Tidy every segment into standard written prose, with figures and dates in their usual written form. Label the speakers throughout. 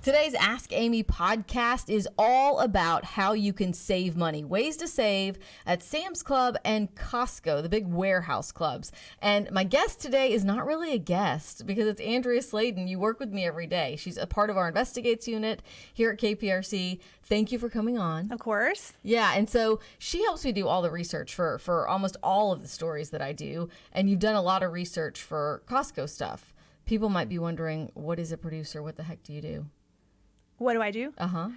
Speaker 1: Today's Ask Amy podcast is all about how you can save money, ways to save at Sam's Club and Costco, the big warehouse clubs. And my guest today is not really a guest because it's Andrea Sladen. You work with me every day. She's a part of our Investigates unit here at KPRC. Thank you for coming on.
Speaker 2: Of course.
Speaker 1: Yeah, and so she helps me do all the research for almost all of the stories that I do. And you've done a lot of research for Costco stuff. People might be wondering, what is a producer? What the heck do you do?
Speaker 2: What do I do?
Speaker 1: Uh-huh.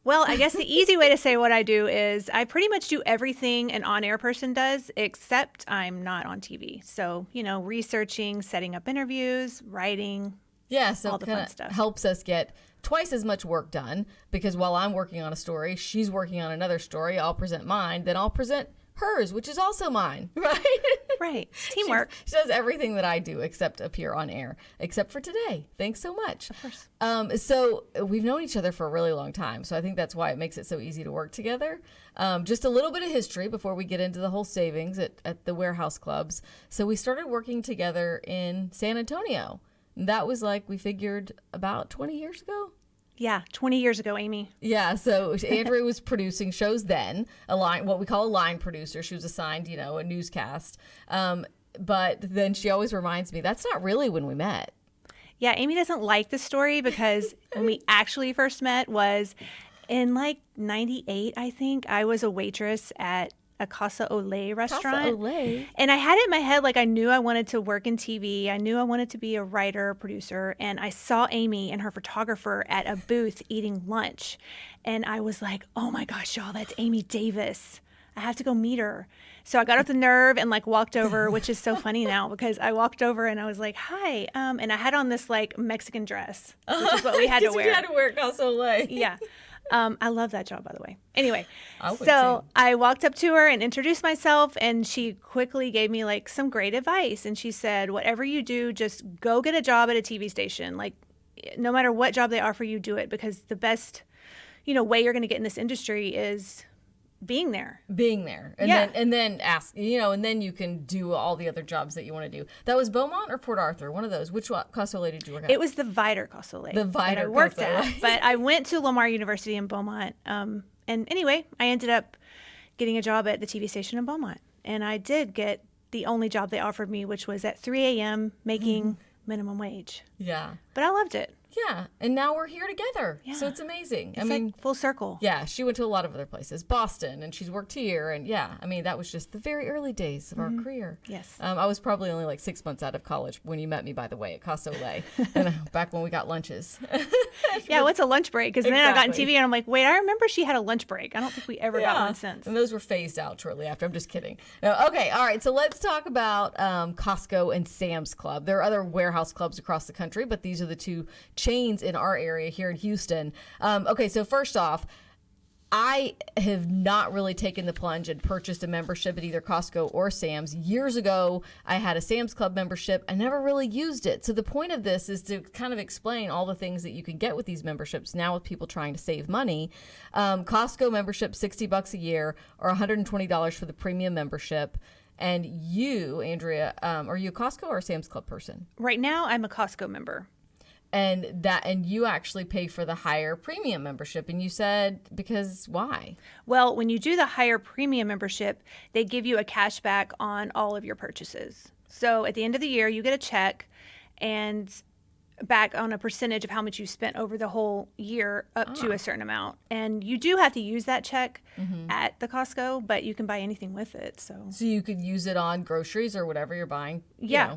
Speaker 2: Well, I guess the easy way to say what I do is I pretty much do everything an on-air person does, except I'm not on TV. So, researching, setting up interviews, writing,
Speaker 1: so
Speaker 2: all the fun stuff.
Speaker 1: Helps us get twice as much work done because while I'm working on a story, she's working on another story. I'll present mine, then I'll present hers, which is also mine, right?
Speaker 2: Right. Teamwork.
Speaker 1: She does everything that I do except appear on air, except for today. Thanks so much.
Speaker 2: Of course.
Speaker 1: So we've known each other for a really long time. So I think that's why it makes it so easy to work together. Just a little bit of history before we get into the whole savings at the warehouse clubs. So we started working together in San Antonio. That was we figured about 20 years ago.
Speaker 2: Yeah, 20 years ago, Amy.
Speaker 1: Yeah, so Andrea was producing shows then, what we call a line producer. She was assigned, a newscast. But then she always reminds me, that's not really when we met.
Speaker 2: Yeah, Amy doesn't like the story because when we actually first met was in 98, I think. I was a waitress at a Casa Olé restaurant.
Speaker 1: Casa Olé.
Speaker 2: And I had it in my head, I knew I wanted to work in TV. I knew I wanted to be a writer, producer. And I saw Amy and her photographer at a booth eating lunch. And I was like, oh my gosh, y'all, that's Amy Davis. I have to go meet her. So I got up the nerve and walked over, which is so funny now because I walked over and I was like, hi. And I had on this Mexican dress, which is what we had to wear.
Speaker 1: You had to wear at Casa Olé.
Speaker 2: Yeah. I love that job, by the way. Anyway,
Speaker 1: so
Speaker 2: I walked up to her and introduced myself, and she quickly gave me some great advice. And she said, whatever you do, just go get a job at a TV station. No matter what job they offer you, do it, because the best, way you're going to get in this industry is being there.
Speaker 1: And then ask, and then you can do all the other jobs that you want to do. That was Beaumont or Port Arthur, one of those. Which Casa Olé did you work at?
Speaker 2: It was the Vider Casa Olé.
Speaker 1: The Vider
Speaker 2: I worked
Speaker 1: Casa Olé.
Speaker 2: at, but I went to Lamar University in Beaumont. And anyway, I ended up getting a job at the TV station in Beaumont. And I did get the only job they offered me, which was at 3 a.m. making minimum wage.
Speaker 1: Yeah.
Speaker 2: But I loved it.
Speaker 1: Yeah, and now we're here together, so it's amazing.
Speaker 2: It's full circle.
Speaker 1: Yeah, she went to a lot of other places, Boston, and she's worked here, and that was just the very early days of our career.
Speaker 2: Yes.
Speaker 1: I was probably only 6 months out of college when you met me, by the way, at Casa Olé, and back when we got lunches.
Speaker 2: Yeah, what's a lunch break? Because then I got in TV, and I'm like, wait, I remember she had a lunch break. I don't think we ever got one since.
Speaker 1: And those were phased out shortly after. I'm just kidding. No, okay, all right, so let's talk about Costco and Sam's Club. There are other warehouse clubs across the country, but these are the two chains in our area here in Houston. Okay, so first off, I have not really taken the plunge and purchased a membership at either Costco or Sam's. Years ago, I had a Sam's Club membership. I never really used it. So the point of this is to kind of explain all the things that you can get with these memberships now with people trying to save money. Costco membership, $60 a year, or $120 for the premium membership. And you, Andrea, are you a Costco or a Sam's Club person?
Speaker 2: Right now, I'm a Costco member.
Speaker 1: And you actually pay for the higher premium membership. And you said, because why?
Speaker 2: Well, when you do the higher premium membership, they give you a cashback on all of your purchases. So at the end of the year, you get a check and back on a percentage of how much you spent over the whole year up to a certain amount. And you do have to use that check at the Costco, but you can buy anything with it. So
Speaker 1: you could use it on groceries or whatever you're buying.
Speaker 2: Yeah.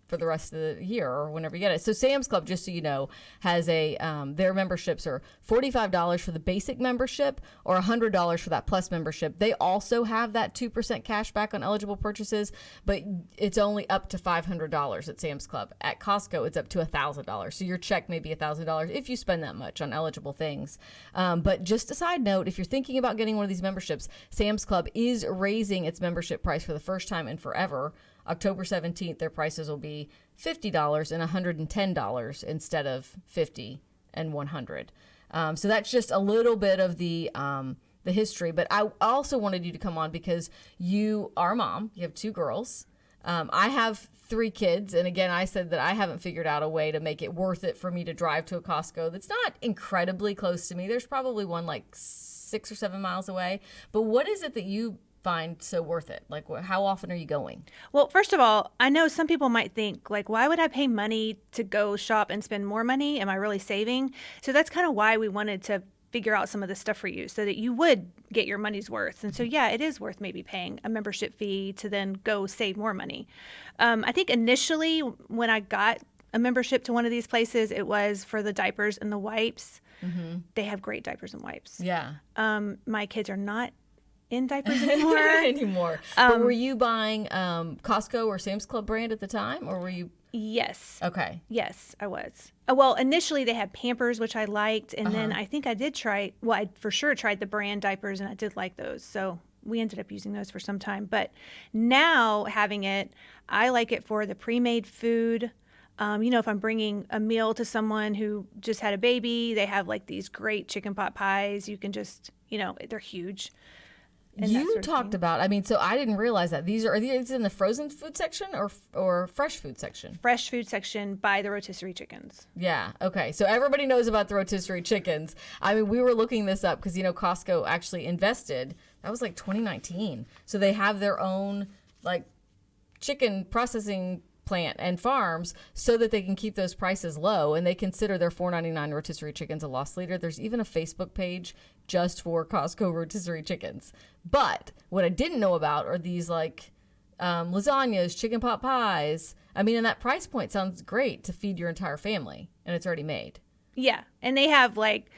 Speaker 1: For the rest of the year or whenever you get it. So Sam's Club, just so you know, has their memberships are $45 for the basic membership or $100 for that plus membership. They also have that 2% cash back on eligible purchases, but it's only up to $500 at Sam's Club. At Costco, it's up to $1,000. So your check may be $1,000 if you spend that much on eligible things. But just a side note, if you're thinking about getting one of these memberships, Sam's Club is raising its membership price for the first time in forever. October 17th, their prices will be $50 and $110 instead of $50 and $100. So that's just a little bit of the history. But I also wanted you to come on because you are a mom. You have two girls. I have 3 kids, and again, I said that I haven't figured out a way to make it worth it for me to drive to a Costco that's not incredibly close to me. There's probably one like 6 or 7 miles away. But what is it that you find so worth it? Like, how often are you going?
Speaker 2: Well, first of all, I know some people might think, like, why would I pay money to go shop and spend more money? Am I really saving? So that's kind of why we wanted to figure out some of this stuff for you so that you would get your money's worth. And so, yeah, it is worth maybe paying a membership fee to then go save more money. I think initially when I got a membership to one of these places, it was for the diapers and the wipes. Mm-hmm. They have great diapers and wipes.
Speaker 1: Yeah.
Speaker 2: My kids are not in diapers anymore.
Speaker 1: But were you buying Costco or Sam's Club brand at the time, or were you?
Speaker 2: Yes.
Speaker 1: Okay.
Speaker 2: Yes, I was. Well, initially they had Pampers, which I liked, and then I think I did try. Well, I for sure tried the brand diapers, and I did like those. So we ended up using those for some time. But now having it, I like it for the pre-made food. If I'm bringing a meal to someone who just had a baby, they have like these great chicken pot pies. You can just, they're huge.
Speaker 1: You talked about, so I didn't realize that. Are these in the frozen food section or fresh food section?
Speaker 2: Fresh food section by the rotisserie chickens.
Speaker 1: Yeah. Okay. So everybody knows about the rotisserie chickens. We were looking this up because, Costco actually invested, that was like 2019. So they have their own like chicken processing plant and farms so that they can keep those prices low, and they consider their $4.99 rotisserie chickens a loss leader. There's even a Facebook page just for Costco rotisserie chickens. But what I didn't know about are these like lasagnas, chicken pot pies. And that price point sounds great to feed your entire family, and it's already made.
Speaker 2: Yeah, and they have like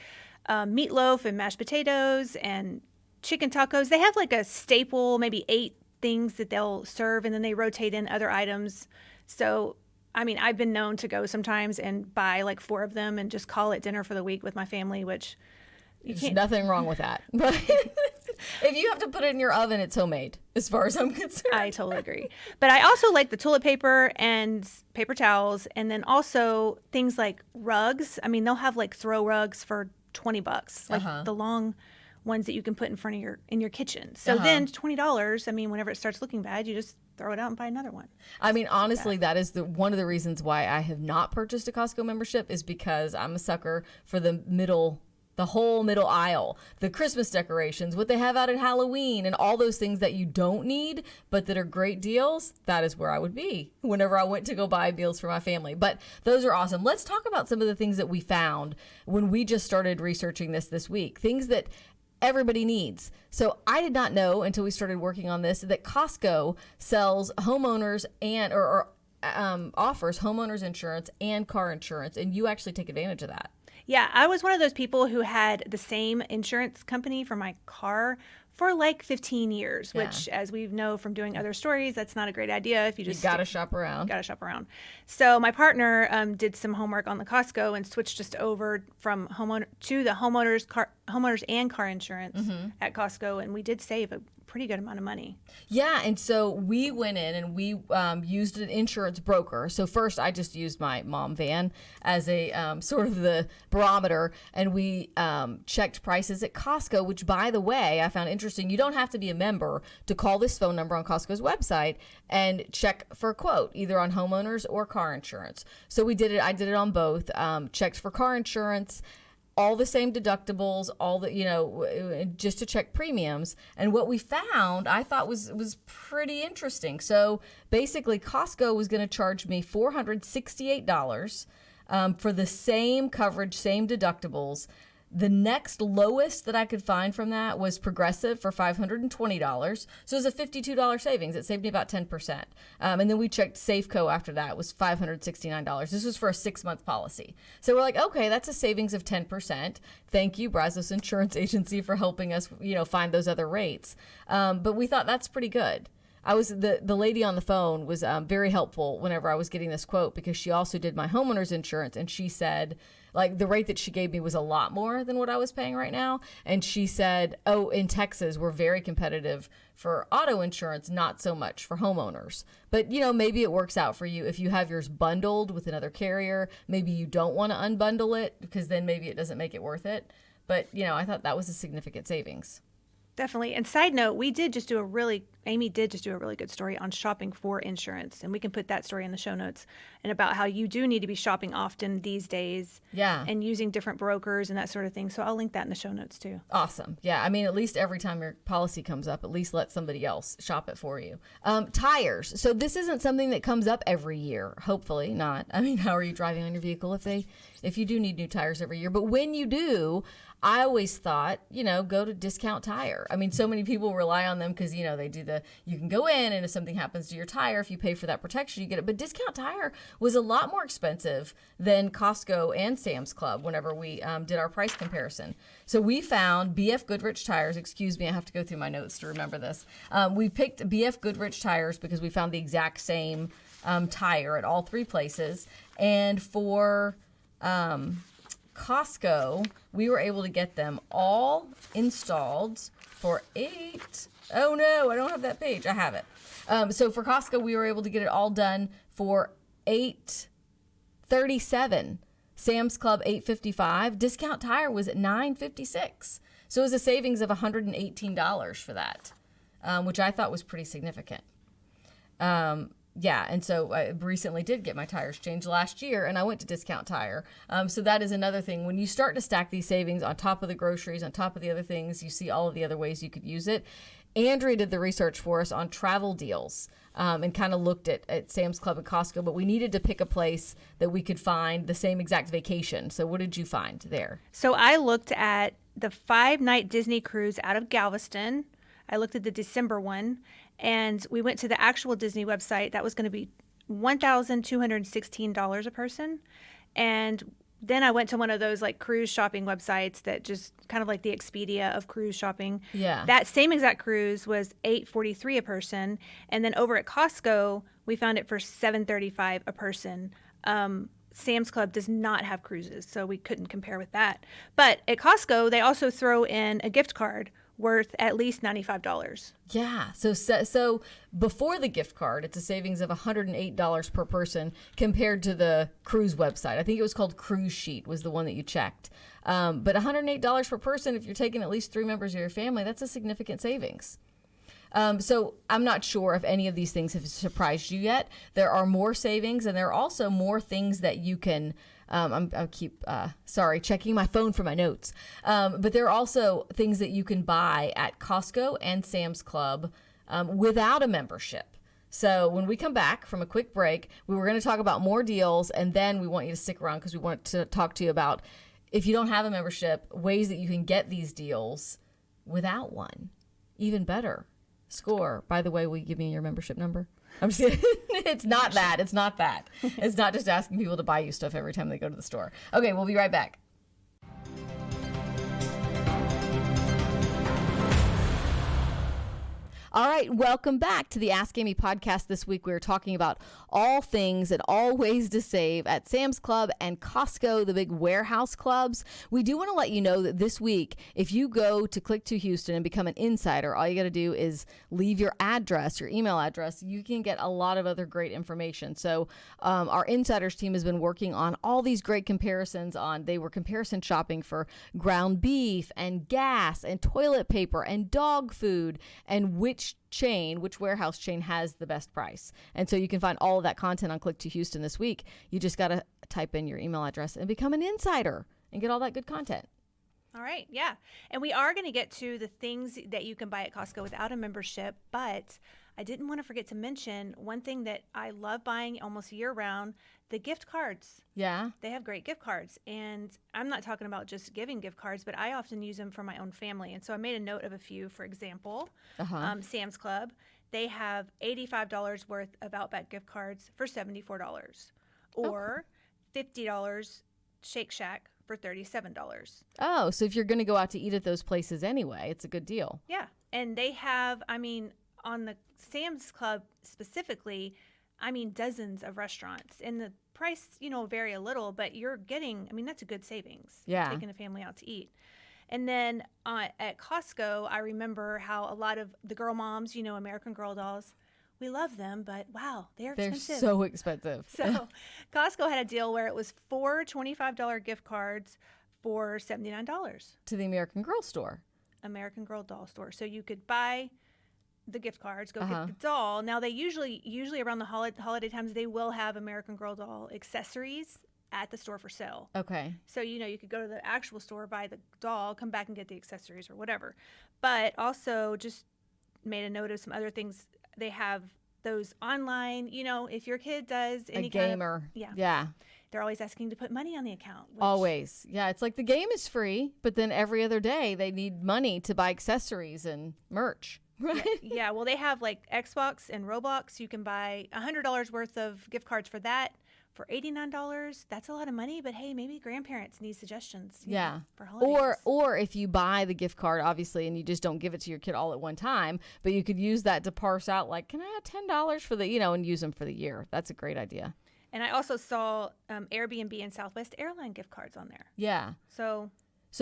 Speaker 2: meatloaf and mashed potatoes and chicken tacos. They have like a staple, maybe 8 things that they'll serve, and then they rotate in other items. So, I've been known to go sometimes and buy like 4 of them and just call it dinner for the week with my family, which
Speaker 1: there's nothing wrong with that. But if you have to put it in your oven, it's homemade, as far as I'm concerned.
Speaker 2: I totally agree. But I also like the toilet paper and paper towels, and then also things like rugs. They'll have like throw rugs for $20, like the long ones that you can put in front of your kitchen. So then $20, whenever it starts looking bad, you just throw it out and buy another one.
Speaker 1: Honestly, that is one of the reasons why I have not purchased a Costco membership, is because I'm a sucker for the whole middle aisle, the Christmas decorations, what they have out at Halloween, and all those things that you don't need, but that are great deals. That is where I would be whenever I went to go buy meals for my family. But those are awesome. Let's talk about some of the things that we found when we just started researching this week, things that everybody needs. So I did not know until we started working on this that Costco sells homeowners and or offers homeowners insurance and car insurance, and you actually take advantage of that.
Speaker 2: Yeah, I was one of those people who had the same insurance company for my car for like 15 years, which, as we know from doing other stories, that's not a great idea if you just
Speaker 1: gotta shop around.
Speaker 2: Gotta shop around. So my partner did some homework on the Costco and switched us over from homeowners and car insurance at Costco, and we did save a pretty good amount of money.
Speaker 1: Yeah, and so we went in and we used an insurance broker. So first, I just used my mom van as a sort of the barometer, and we checked prices at Costco, which, by the way, I found interesting. You don't have to be a member to call this phone number on Costco's website and check for a quote, either on homeowners or car insurance. So we did it. I did it on both. Checked for car insurance, all the same deductibles, all the, just to check premiums. And what we found, I thought was pretty interesting. So basically, Costco was going to charge me $468 for the same coverage, same deductibles. The next lowest that I could find from that was Progressive for $520. So it was a $52 savings. It saved me about 10%. And then we checked Safeco after that. It was $569. This was for a 6-month policy. So we're like, okay, that's a savings of 10%. Thank you, Brazos Insurance Agency, for helping us, find those other rates. But we thought that's pretty good. The lady on the phone was very helpful whenever I was getting this quote, because she also did my homeowner's insurance, and she said, like, the rate that she gave me was a lot more than what I was paying right now. And she said, oh, in Texas, we're very competitive for auto insurance, not so much for homeowners. But, maybe it works out for you if you have yours bundled with another carrier. Maybe you don't want to unbundle it, because then maybe it doesn't make it worth it. But, I thought that was a significant savings.
Speaker 2: Definitely. And side note, Amy did just do a really good story on shopping for insurance. And we can put that story in the show notes, and about how you do need to be shopping often these days.
Speaker 1: Yeah.
Speaker 2: And using different brokers and that sort of thing. So I'll link that in the show notes too.
Speaker 1: Awesome. Yeah. I mean, at least every time your policy comes up, at least let somebody else shop it for you. Tires. So this isn't something that comes up every year. Hopefully not. I mean, how are you driving on your vehicle if you do need new tires every year? But when you do, I always thought, go to Discount Tire. I mean, so many people rely on them because, they do you can go in and if something happens to your tire, if you pay for that protection, you get it. But Discount Tire was a lot more expensive than Costco and Sam's Club whenever we did our price comparison. So we found BF Goodrich tires. Excuse me, I have to go through my notes to remember this. We picked BF Goodrich tires because we found the exact same tire at all three places. And for Costco, we were able to get them all installed for oh no, I don't have that page. I have it. So for Costco, we were able to get it all done for $837. Sam's Club $855. Discount Tire was at $956. So it was a savings of $118 for that, which I thought was pretty significant. Yeah, and so I recently did get my tires changed last year, and I went to Discount Tire. So that is another thing. When you start to stack these savings on top of the groceries, on top of the other things, you see all of the other ways you could use it. Andrea did the research for us on travel deals and kind of looked at Sam's Club and Costco, but we needed to pick a place that we could find the same exact vacation. So what did you find there?
Speaker 2: So I looked at the 5-night Disney cruise out of Galveston. I looked at the December one, and we went to the actual Disney website. That was going to be $1,216 a person. And then I went to one of those like cruise shopping websites that just kind of like the Expedia of cruise shopping.
Speaker 1: Yeah.
Speaker 2: That same exact cruise was $843 a person. And then over at Costco, we found it for $735 a person. Sam's Club does not have cruises, so we couldn't compare with that. But at Costco, they also throw in a gift card worth at least $95.
Speaker 1: Yeah. So before the gift card, it's a savings of $108 per person compared to the cruise website. I think it was called Cruise Sheet was the one that you checked. But $108 per person, if you're taking at least 3 members of your family, that's a significant savings. So I'm not sure if any of these things have surprised you yet. There are more savings, and there are also more things that you can I'll keep checking my phone for my notes. But there are also things that you can buy at Costco and Sam's Club without a membership. So when we come back from a quick break, we were going to talk about more deals, and then we want you to stick around because we want to talk to you about, if you don't have a membership, ways that you can get these deals without one. Even better. Score. By the way, will you give me your membership number? I'm just kidding. It's not that. It's not that. It's not just asking people to buy you stuff every time they go to the store. Okay, we'll be right back. All right, welcome back to the Ask Amy podcast. This week we're talking about all things and all ways to save at Sam's Club and Costco, the big warehouse clubs. We do want to let you know that this week, if you go to Click to Houston and become an insider, all you got to do is leave your address, your email address. You can get a lot of other great information. So our insiders team has been working on all these great comparisons they were comparison shopping for ground beef and gas and toilet paper and dog food and which warehouse chain has the best price. And so you can find all of that content on Click to Houston this week. You just got to type in your email address and become an insider and get all that good content.
Speaker 2: All right. Yeah. And we are going to get to the things that you can buy at Costco without a membership, but I didn't want to forget to mention one thing that I love buying almost year round, the gift cards.
Speaker 1: Yeah.
Speaker 2: They have great gift cards. And I'm not talking about just giving gift cards, but I often use them for my own family. And so I made a note of a few. For example, Sam's Club, they have $85 worth of Outback gift cards for $74. Or $50 Shake Shack for $37.
Speaker 1: Oh, so if you're going to go out to eat at those places anyway, it's a good deal.
Speaker 2: Yeah. And they have, on the Sam's Club specifically, dozens of restaurants. And the price, vary a little, but you're getting, that's a good savings.
Speaker 1: Yeah.
Speaker 2: Taking a family out to eat. And then at Costco, I remember how a lot of the girl moms, American Girl dolls, we love them, but wow, they're expensive.
Speaker 1: They're so expensive.
Speaker 2: So Costco had a deal where it was 4 $25 gift cards for $79.
Speaker 1: To the American Girl store.
Speaker 2: American Girl doll store. So you could buy the gift cards, go get the doll. Now they usually around the holiday times, they will have American Girl doll accessories at the store for sale.
Speaker 1: Okay.
Speaker 2: So, you could go to the actual store, buy the doll, come back and get the accessories or whatever. But also just made a note of some other things. They have those online, if your kid does any
Speaker 1: a gamer. Yeah.
Speaker 2: They're always asking to put money on the account.
Speaker 1: Always. Yeah. It's like the game is free, but then every other day they need money to buy accessories and merch. Right.
Speaker 2: Yeah. Well, they have like Xbox and Roblox. You can buy $100 worth of gift cards for that. For $89, that's a lot of money, but hey, maybe grandparents need suggestions.
Speaker 1: Yeah.
Speaker 2: For holidays.
Speaker 1: Or if you buy the gift card, obviously, and you just don't give it to your kid all at one time, but you could use that to parse out, like, can I have $10 for the, and use them for the year. That's a great idea.
Speaker 2: And I also saw Airbnb and Southwest Airline gift cards on there.
Speaker 1: Yeah.
Speaker 2: So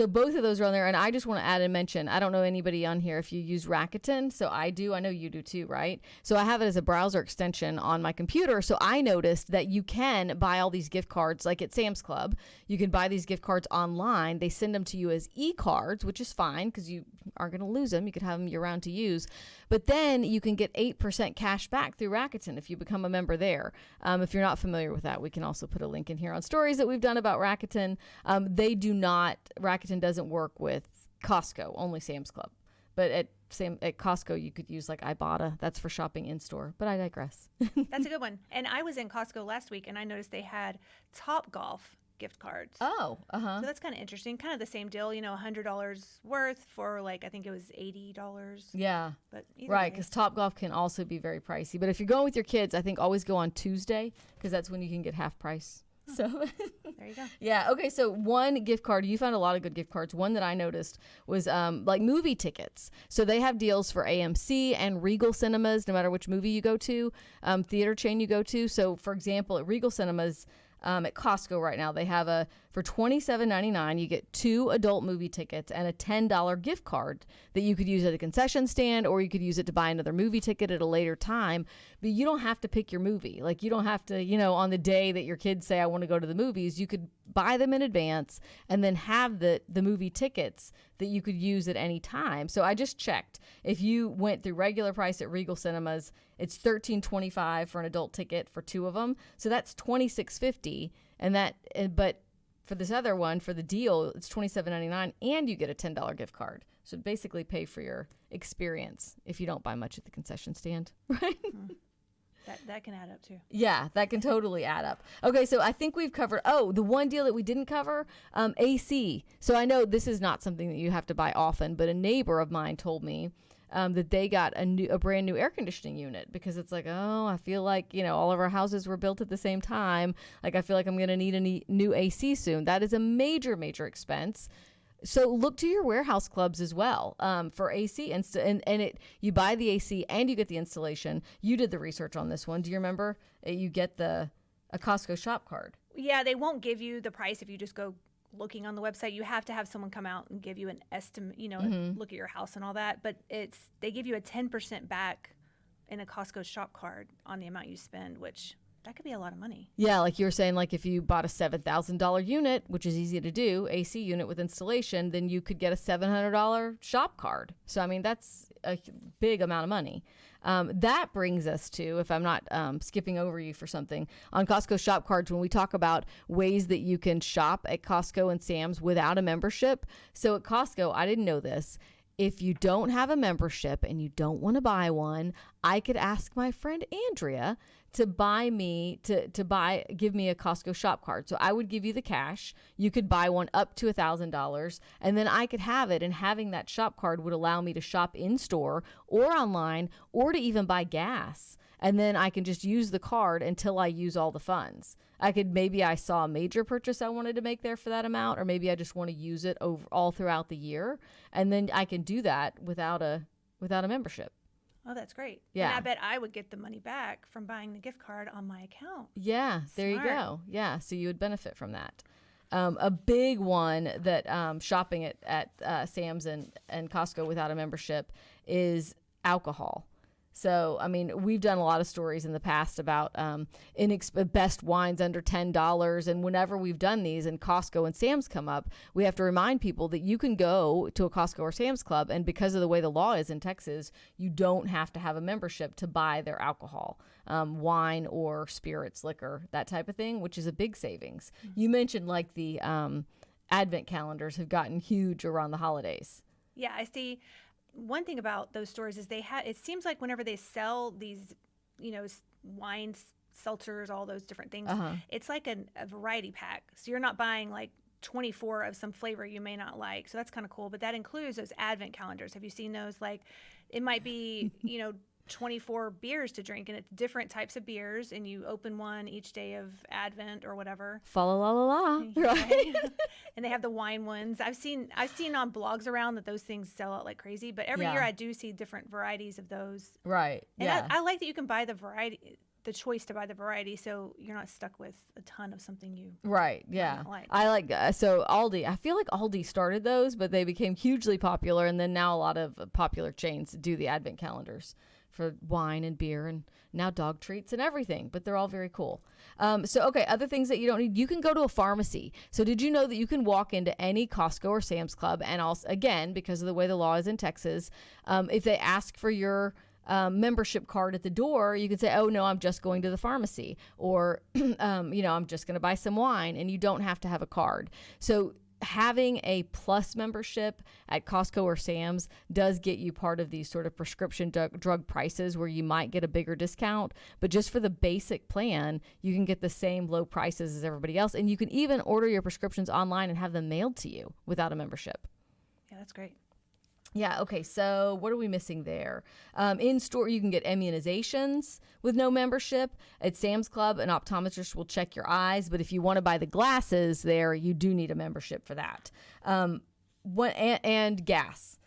Speaker 1: both of those are on there. And I just want to add and mention, I don't know anybody on here if you use Rakuten. So I do. I know you do too, right? So I have it as a browser extension on my computer. So I noticed that you can buy all these gift cards, like at Sam's Club. You can buy these gift cards online. They send them to you as e-cards, which is fine because you aren't going to lose them. You could have them year-round to use. But then you can get 8% cash back through Rakuten if you become a member there. If you're not familiar with that, we can also put a link in here on stories that we've done about Rakuten. Rakuten doesn't work with Costco, only Sam's Club. But at Costco, you could use like Ibotta. That's for shopping in store. But I digress.
Speaker 2: That's a good one. And I was in Costco last week, and I noticed they had Topgolf gift cards.
Speaker 1: Oh,
Speaker 2: So that's kind of interesting. Kind of the same deal, $100 worth for I think it was $80.
Speaker 1: Yeah.
Speaker 2: But
Speaker 1: right, because Topgolf can also be very pricey. But if you're going with your kids, I think always go on Tuesday because that's when you can get half price. So
Speaker 2: there you go.
Speaker 1: Yeah. Okay. So one gift card, you found a lot of good gift cards. One that I noticed was like movie tickets. So they have deals for AMC and Regal Cinemas, no matter which movie you go to, theater chain you go to. So for example, at Regal Cinemas, at Costco right now, they have for $27.99, you get 2 adult movie tickets and a $10 gift card that you could use at a concession stand, or you could use it to buy another movie ticket at a later time. But you don't have to pick your movie. Like you don't have to, on the day that your kids say, I want to go to the movies, you could buy them in advance and then have the movie tickets that you could use at any time. So I just checked. If you went through regular price at Regal Cinemas, it's $13.25 for an adult ticket for 2 of them. So that's $26.50. But for this other one, for the deal, it's $27.99 and you get a $10 gift card. So basically pay for your experience if you don't buy much at the concession stand, right?
Speaker 2: That can add up too.
Speaker 1: Yeah, that can totally add up. Okay, so I think we've covered, the one deal that we didn't cover, AC. So I know this is not something that you have to buy often, but a neighbor of mine told me that they got a brand new air conditioning unit because it's like, I feel like, all of our houses were built at the same time. Like, I feel like I'm going to need a new AC soon. That is a major, major expense. So look to your warehouse clubs as well for AC. You buy the AC and you get the installation. You did the research on this one. Do you remember? You get a Costco shop card.
Speaker 2: Yeah, they won't give you the price if you just go looking on the website. You have to have someone come out and give you an estimate, look at your house and all that. But they give you a 10% back in a Costco shop card on the amount you spend, which that could be a lot of money.
Speaker 1: Yeah, like you were saying, like if you bought a $7,000 unit, which is easy to do, AC unit with installation, then you could get a $700 shop card. So, I mean, that's a big amount of money. That brings us to, if I'm not skipping over you for something, on Costco shop cards, when we talk about ways that you can shop at Costco and Sam's without a membership. So at Costco, I didn't know this. If you don't have a membership and you don't want to buy one, I could ask my friend Andrea to give me a Costco shop card. So I would give you the cash. You could buy one up to $1,000 and then I could have it. And having that shop card would allow me to shop in store or online or to even buy gas. And then I can just use the card until I use all the funds. Maybe I saw a major purchase I wanted to make there for that amount, or maybe I just want to use it all throughout the year. And then I can do that without a membership.
Speaker 2: Oh, that's great.
Speaker 1: Yeah.
Speaker 2: And I bet I would get the money back from buying the gift card on my account.
Speaker 1: Yeah, there you go. Yeah, so you would benefit from that. A big one that shopping at Sam's and Costco without a membership is alcohol. So, I mean, we've done a lot of stories in the past about best wines under $10. And whenever we've done these and Costco and Sam's come up, we have to remind people that you can go to a Costco or Sam's Club. And because of the way the law is in Texas, you don't have to have a membership to buy their alcohol, wine or spirits, liquor, that type of thing, which is a big savings. Mm-hmm. You mentioned like the advent calendars have gotten huge around the holidays.
Speaker 2: Yeah, I see. One thing about those stores is it seems like whenever they sell these, wines, seltzers, all those different things, it's like a variety pack. So you're not buying like 24 of some flavor you may not like. So that's kind of cool. But that includes those advent calendars. Have you seen those? Like it might be, 24 beers to drink, and it's different types of beers, and you open one each day of Advent or whatever.
Speaker 1: Fa la la la la, right?
Speaker 2: And they have the wine ones. I've seen on blogs around that those things sell out like crazy. But every year I do see different varieties of those.
Speaker 1: Right.
Speaker 2: And I like that you can buy the choice to buy the variety, so you're not stuck with a ton of something you
Speaker 1: right. Yeah.
Speaker 2: don't like.
Speaker 1: I like so Aldi. I feel like Aldi started those, but they became hugely popular, and then now a lot of popular chains do the advent calendars for wine and beer and now dog treats and everything, but they're all very cool. Other things that you don't need, you can go to a pharmacy. So did you know that you can walk into any Costco or Sam's Club, and also, again, because of the way the law is in Texas, if they ask for your membership card at the door, you can say, oh no, I'm just going to the pharmacy, or I'm just going to buy some wine, and you don't have to have a card. So having a plus membership at Costco or Sam's does get you part of these sort of prescription drug prices where you might get a bigger discount, but just for the basic plan, you can get the same low prices as everybody else. And you can even order your prescriptions online and have them mailed to you without a membership.
Speaker 2: Yeah, that's great.
Speaker 1: Yeah. Okay. So what are we missing there? In store, you can get immunizations with no membership. At Sam's Club, an optometrist will check your eyes, but if you want to buy the glasses there, you do need a membership for that. And gas.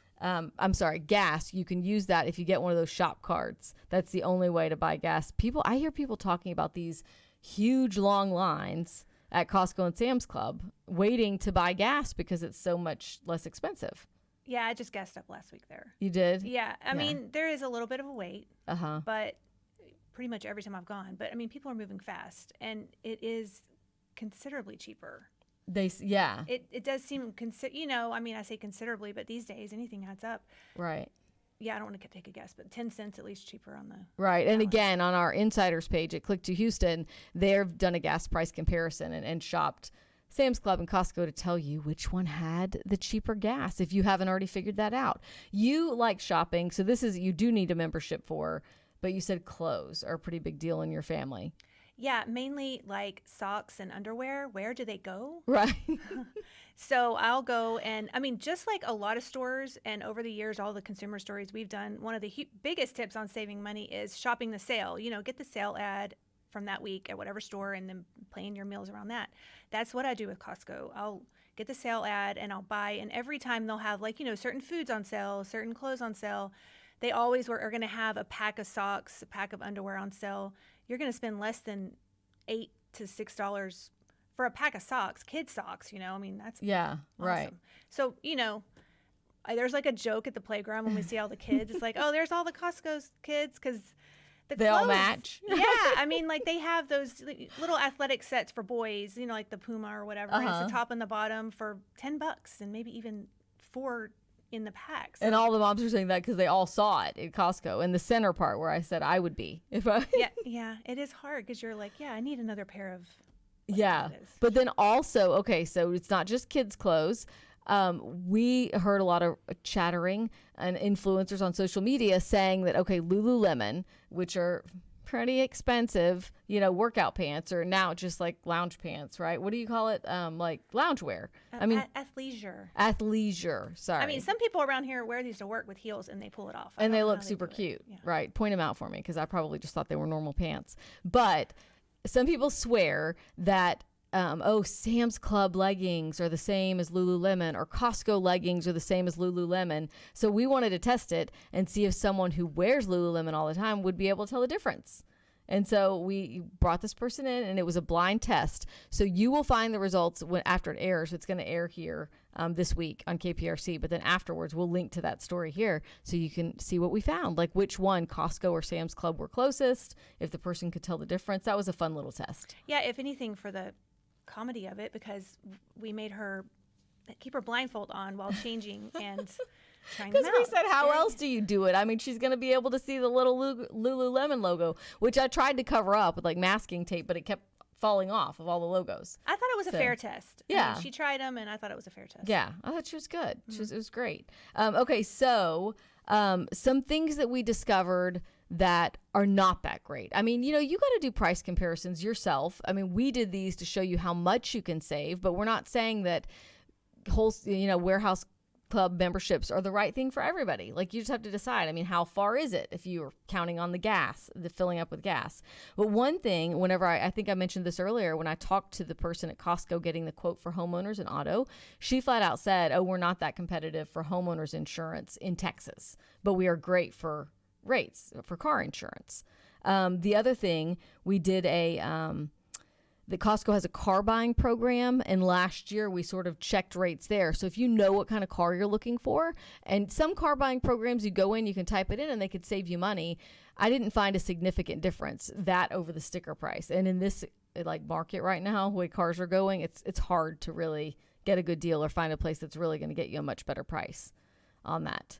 Speaker 1: Gas. You can use that if you get one of those shop cards. That's the only way to buy gas. I hear people talking about these huge long lines at Costco and Sam's Club waiting to buy gas because it's so much less expensive.
Speaker 2: Yeah, I just gassed up last week there.
Speaker 1: You did?
Speaker 2: Yeah. I mean, there is a little bit of a wait, but pretty much every time I've gone. But, I mean, people are moving fast, and it is considerably cheaper. It does seem, I say considerably, but these days anything adds up.
Speaker 1: Right.
Speaker 2: Yeah, I don't want to take a guess, but 10 cents at least cheaper on the
Speaker 1: right.
Speaker 2: gallon.
Speaker 1: And again, on our insiders page at Click to Houston, they've done a gas price comparison and shopped Sam's Club and Costco to tell you which one had the cheaper gas, if you haven't already figured that out. You like shopping, so you do need a membership for, but you said clothes are a pretty big deal in your family.
Speaker 2: Yeah, mainly like socks and underwear. Where do they go?
Speaker 1: Right.
Speaker 2: So I'll go and, just like a lot of stores, and over the years, all the consumer stories we've done, one of the biggest tips on saving money is shopping the sale. Get the sale ad from that week at whatever store and then plan your meals around that. That's what I do with Costco. I'll get the sale ad and I'll buy, and every time they'll have certain foods on sale, certain clothes on sale. They always are going to have a pack of socks, a pack of underwear on sale. You're going to spend less than $8 to $6 for a pack of socks, kids socks, that's awesome.
Speaker 1: Right.
Speaker 2: So, there's like a joke at the playground when we see all the kids. It's like, oh, there's all the Costco's kids because they all match. Yeah. They have those little athletic sets for boys, like the Puma or whatever. And it's the top and the bottom for $10 and maybe even $4 in the pack. So.
Speaker 1: And all the moms are saying that because they all saw it at Costco in the center part where I said I would be.
Speaker 2: Yeah. It is hard because you're like, I need another pair of.
Speaker 1: Yeah. But then also, so it's not just kids' clothes. We heard a lot of chattering and influencers on social media saying that, Lululemon, which are pretty expensive, workout pants are now just like lounge pants, right? What do you call it? Like loungewear. Athleisure. Sorry.
Speaker 2: Some people around here wear these to work with heels and they pull it off.
Speaker 1: And they look super cute. Yeah. Right. Point them out for me because I probably just thought they were normal pants. But some people swear that Sam's Club leggings are the same as Lululemon, or Costco leggings are the same as Lululemon. So we wanted to test it and see if someone who wears Lululemon all the time would be able to tell the difference. And so we brought this person in, and it was a blind test. So you will find the results after it airs. It's going to air here this week on KPRC, but then afterwards we'll link to that story here so you can see what we found, like which one, Costco or Sam's Club, were closest, if the person could tell the difference. That was a fun little test.
Speaker 2: Yeah, if anything, for the comedy of it, because we made her keep her blindfold on while changing and trying them out.
Speaker 1: Because we said, how else do you do it? I mean, she's going to be able to see the little Lululemon logo, which I tried to cover up with like masking tape, but it kept falling off of all the logos.
Speaker 2: I thought it was a fair test.
Speaker 1: Yeah.
Speaker 2: I mean, she tried them, and I thought it was a fair test.
Speaker 1: Yeah, I thought she was good. It was great. Okay, so some things that we discovered that are not that great. I mean, you got to do price comparisons yourself. I mean, we did these to show you how much you can save, but we're not saying that warehouse club memberships are the right thing for everybody. Like, you just have to decide. I mean, how far is it if you're counting on the filling up with gas? But one thing, whenever I think I mentioned this earlier, when I talked to the person at Costco getting the quote for homeowners and auto, she flat out said, oh, we're not that competitive for homeowners insurance in Texas, but we are great for rates for car insurance. The other thing, we did the Costco has a car buying program, and last year we sort of checked rates there. So if you know what kind of car you're looking for, and some car buying programs, you go in, you can type it in, and they could save you money. I didn't find a significant difference, that over the sticker price. And in this market right now, the way cars are going, it's hard to really get a good deal or find a place that's really going to get you a much better price on that.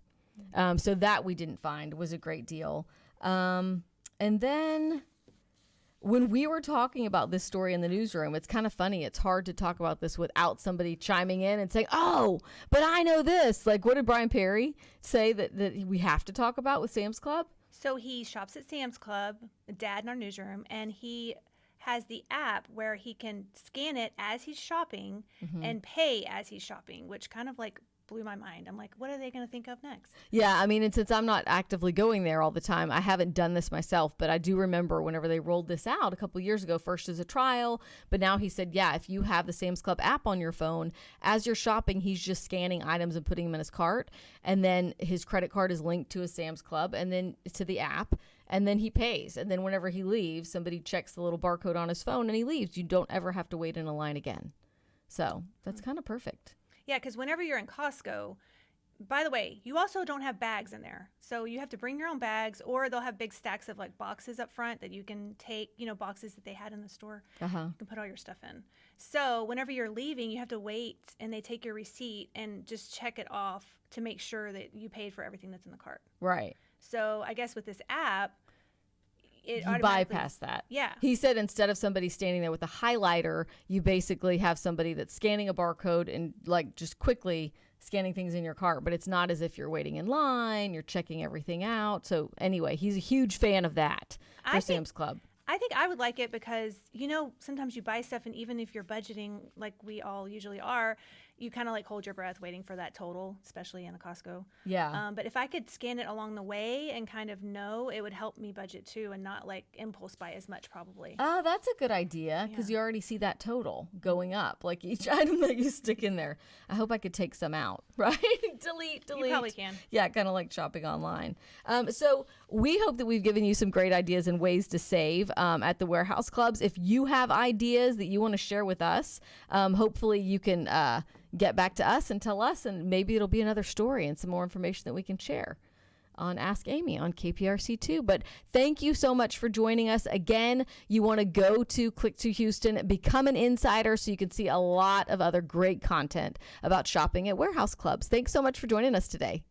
Speaker 1: So that we didn't find was a great deal. And then when we were talking about this story in the newsroom, it's kind of funny. It's hard to talk about this without somebody chiming in and saying, oh, but I know this. Like, what did Brian Perry say that we have to talk about with Sam's Club?
Speaker 2: So he shops at Sam's Club, dad in our newsroom, and he has the app where he can scan it as he's shopping and pay as he's shopping, which kind of blew my mind. I'm like, what are they going to think of next?
Speaker 1: Yeah, I mean, and since I'm not actively going there all the time, I haven't done this myself, but I do remember whenever they rolled this out a couple of years ago, first as a trial, but now he said, yeah, if you have the Sam's Club app on your phone, as you're shopping, he's just scanning items and putting them in his cart, and then his credit card is linked to his Sam's Club and then to the app, and then he pays. And then whenever he leaves, somebody checks the little barcode on his phone and he leaves. You don't ever have to wait in a line again. So that's kind of perfect.
Speaker 2: Yeah, because whenever you're in Costco, by the way, you also don't have bags in there. So you have to bring your own bags, or they'll have big stacks of boxes up front that you can take, boxes that they had in the store. You can put all your stuff in. So whenever you're leaving, you have to wait, and they take your receipt and just check it off to make sure that you paid for everything that's in the cart.
Speaker 1: Right.
Speaker 2: So I guess with this app,
Speaker 1: you bypass that.
Speaker 2: Yeah.
Speaker 1: He said instead of somebody standing there with a highlighter, you basically have somebody that's scanning a barcode and just quickly scanning things in your cart. But it's not as if you're waiting in line, you're checking everything out. So anyway, he's a huge fan of that for Sam's Club.
Speaker 2: I think I would like it because, sometimes you buy stuff, and even if you're budgeting like we all usually are, you kind of hold your breath waiting for that total, especially in a Costco.
Speaker 1: Yeah.
Speaker 2: But if I could scan it along the way and kind of know, it would help me budget too, and not impulse buy as much probably.
Speaker 1: Oh, that's a good idea, because you already see that total going up, each item that you stick in there. I hope I could take some out, right? delete.
Speaker 2: You probably can.
Speaker 1: Yeah, kind of like shopping online. So we hope that we've given you some great ideas and ways to save at the warehouse clubs. If you have ideas that you want to share with us, hopefully you can get back to us and tell us, and maybe it'll be another story and some more information that we can share on Ask Amy on KPRC2. But thank you so much for joining us. Again, you want to click to Houston, become an insider so you can see a lot of other great content about shopping at warehouse clubs. Thanks so much for joining us today.